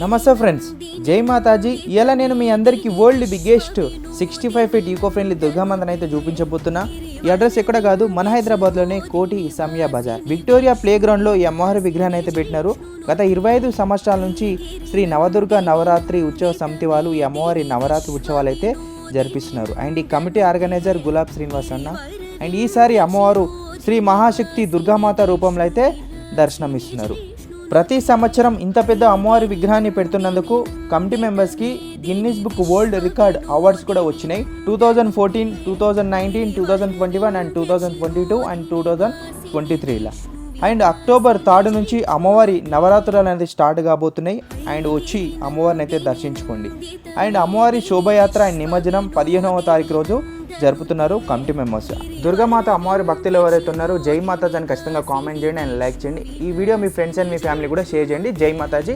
నమస్తే ఫ్రెండ్స్, జై మాతాజీ. ఇలా నేను మీ అందరికీ world biggest 65 feet eco friendly దుర్గామందని అయితే చూపించబోతున్నా. ఈ అడ్రస్ ఎక్కడ కాదు, మన హైదరాబాద్లోనే కోటి ఇసామియా బజార్ విక్టోరియా ప్లే గ్రౌండ్లో ఈ అమ్మవారి విగ్రహాన్ని అయితే పెట్టినారు. గత 25 సంవత్సరాల నుంచి శ్రీ నవదుర్గ నవరాత్రి ఉత్సవ సమితి వాళ్ళు ఈ అమ్మవారి నవరాత్రి ఉత్సవాలు అయితే జరిపిస్తున్నారు. అండ్ ఈ కమిటీ ఆర్గనైజర్ గులాబ్ శ్రీనివాస్ అన్న. అండ్ ఈసారి అమ్మవారు శ్రీ మహాశక్తి దుర్గామాత రూపంలో అయితే దర్శనమిస్తున్నారు. ప్రతి సంవత్సరం ఇంత పెద్ద అమ్మవారి విగ్రహాన్ని పెడుతున్నందుకు కమిటీ మెంబర్స్కి Guinness book world record awards కూడా వచ్చినాయి. 2014, 2019, 2021 అండ్ 2022 అండ్ 2023లా. అండ్ అక్టోబర్ 3 నుంచి అమ్మవారి నవరాత్రులు అనేది స్టార్ట్ కాబోతున్నాయి. అండ్ వచ్చి అమ్మవారిని అయితే దర్శించుకోండి. అండ్ అమ్మవారి శోభయాత్ర అండ్ నిమజ్జనం 15వ తారీఖు రోజు జరుపుతున్నారు కమిటీ మెంబర్స్. దుర్గామాత అమ్మవారి భక్తులు ఎవరైతే ఉన్నారో జై మాతాజీ అని ఖచ్చితంగా కామెంట్ చేయండి అండ్ లైక్ చేయండి. ఈ video me friends and me family కూడా షేర్ చేయండి. జై మాతాజీ.